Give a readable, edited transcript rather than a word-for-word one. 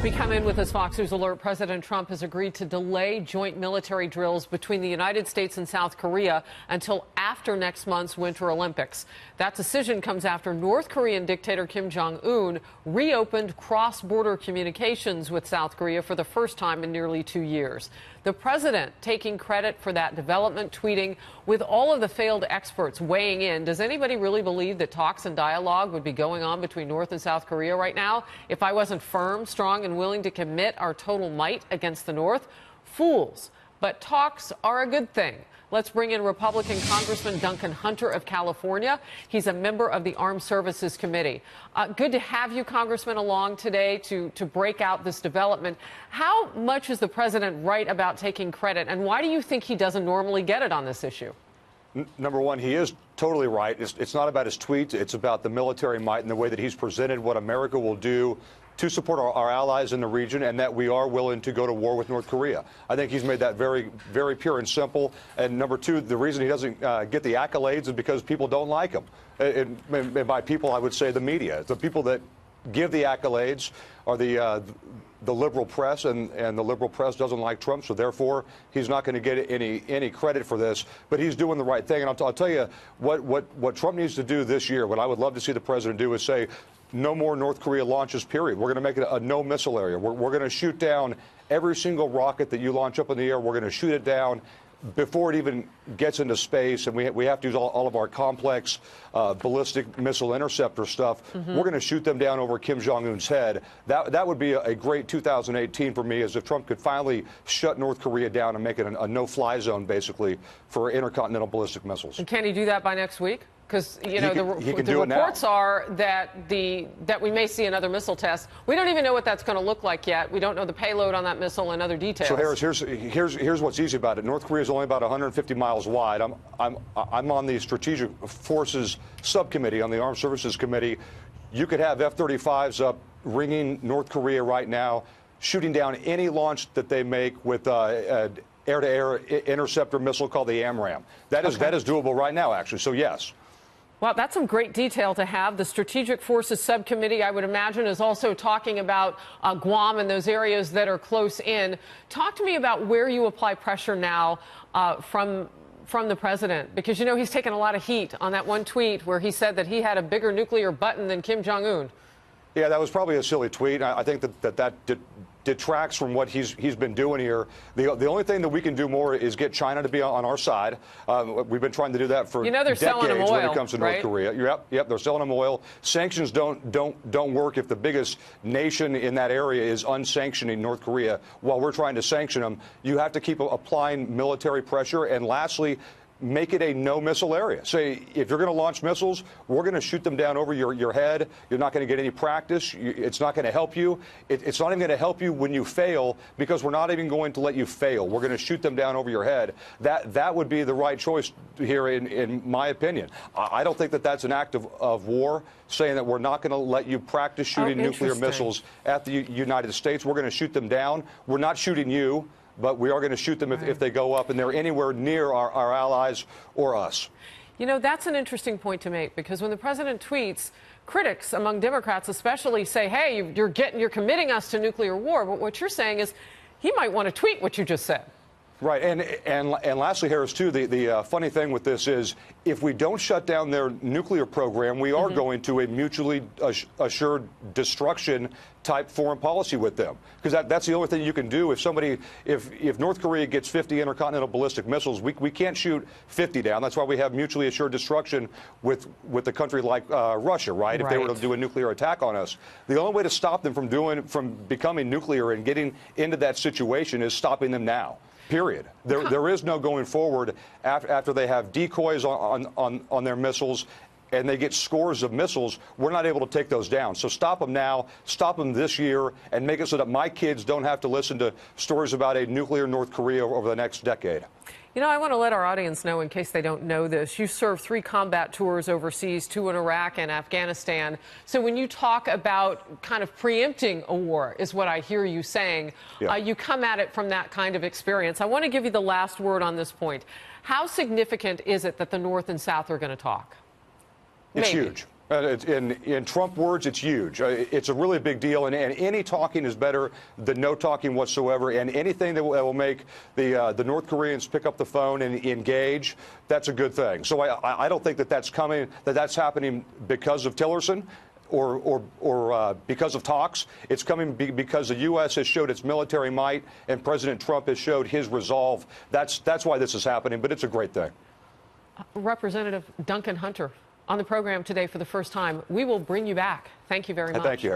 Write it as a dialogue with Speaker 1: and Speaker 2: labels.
Speaker 1: We come in with this Fox News alert. President Trump has agreed to delay joint military drills between the United States and South Korea until after next month's Winter Olympics. That decision comes after North Korean dictator Kim Jong-un reopened cross-border communications with South Korea for the first time in nearly 2 years. The president taking credit for that development, tweeting, "With all of the failed experts weighing in, does anybody really believe that talks and dialogue would be going on between North and South Korea right now if I wasn't firm, strong, and willing to commit our total might against the North? Fools. But talks are a good thing." Let's bring in Republican Congressman Duncan Hunter of California. He's a member of the Armed Services Committee. Good to have you, Congressman, along today to break out this development. How much is the president right about taking credit, and why do you think he doesn't normally get it on this issue?
Speaker 2: Number one, he is totally right. It's not about his tweets. It's about the military might and the way that he's presented what America will do to support our allies in the region, and that we are willing to go to war with North Korea. I think he's made that very, very pure and simple. And number two, the reason he doesn't get the accolades is because people don't like him. And by people, I would say the media. The people that give the accolades are the liberal press, and the liberal press doesn't like Trump, so therefore he's not going to get any credit for this. But he's doing the right thing, and I'll tell you what Trump needs to do this year. What I would love to see the president do is say, no more North Korea launches, period. We're going to make it a no-missile area. We're going to shoot down every single rocket that you launch up in the air. We're going to shoot it down before it even gets into space, and we have to use all of our complex ballistic missile interceptor stuff. We're going to shoot them down over Kim Jong-un's head. That would be a great 2018 for me, as if Trump could finally shut North Korea down and make it a no-fly zone, basically, for intercontinental ballistic missiles.
Speaker 1: And can he do that by next week? Because, you know, the reports are that we may see another missile test. We don't even know what that's going to look like yet. We don't know the payload on that missile and other details.
Speaker 2: So, Harris, here's what's easy about it. North Korea is only about 150 miles wide. I'm on the Strategic Forces Subcommittee, on the Armed Services Committee. You could have F-35s up ringing North Korea right now, shooting down any launch that they make with air-to-air interceptor missile called the AMRAAM. That is doable right now, actually. So, yes.
Speaker 1: Well, that's some great detail to have. The Strategic Forces Subcommittee, I would imagine, is also talking about Guam and those areas that are close in. Talk to me about where you apply pressure now from the president, because, you know, he's taken a lot of heat on that one tweet where he said that he had a bigger nuclear button than Kim Jong-un.
Speaker 2: Yeah, that was probably a silly tweet. I think that detracts from what he's been doing here. The only thing that we can do more is get China to be on our side. We've been trying to do that for decades when it comes to North Korea. Yep, they're selling them oil. Sanctions don't work if the biggest nation in that area is unsanctioning North Korea while we're trying to sanction them. You have to keep applying military pressure. And lastly, make it a no-missile area. Say, if you're going to launch missiles, we're going to shoot them down over your head. You're not going to get any practice. It's not going to help you. It's not even going to help you when you fail, because we're not even going to let you fail. We're going to shoot them down over your head. That would be the right choice here, in my opinion. I don't think that that's an act of war, saying that we're not going to let you practice shooting nuclear missiles at the United States. We're going to shoot them down. We're not shooting you, but we are going to shoot them if they go up and they're anywhere near our allies or us.
Speaker 1: You know, that's an interesting point to make, because when the president tweets, critics among Democrats especially say, hey, you're committing us to nuclear war. But what you're saying is he might want to tweet what you just said.
Speaker 2: Right. And lastly, Harris, too, the funny thing with this is if we don't shut down their nuclear program, we are going to a mutually assured destruction type foreign policy with them, because that's the only thing you can do. If North Korea gets 50 intercontinental ballistic missiles, we can't shoot 50 down. That's why we have mutually assured destruction with a country like Russia, right? If they were to do a nuclear attack on us, the only way to stop them from becoming nuclear and getting into that situation is stopping them now. Period. There is no going forward after they have decoys on their missiles and they get scores of missiles. We're not able to take those down. So stop them now, stop them this year, and make it so that my kids don't have to listen to stories about a nuclear North Korea over the next decade.
Speaker 1: You know, I want to let our audience know, in case they don't know this, you served 3 combat tours overseas, 2 in Iraq and Afghanistan. So when you talk about kind of preempting a war, is what I hear you saying, you come at it from that kind of experience. I want to give you the last word on this point. How significant is it that the North and South are going to talk?
Speaker 2: It's huge. In Trump words, it's huge. It's a really big deal, and any talking is better than no talking whatsoever. And anything that will make the North Koreans pick up the phone and engage, that's a good thing. So I don't think that that's coming, that's happening because of Tillerson or because of talks. It's coming because the U.S. has showed its military might, and President Trump has showed his resolve. That's why this is happening. But it's a great thing.
Speaker 1: Representative Duncan Hunter on the program today for the first time. We will bring you back. Thank you very much.
Speaker 2: Thank you.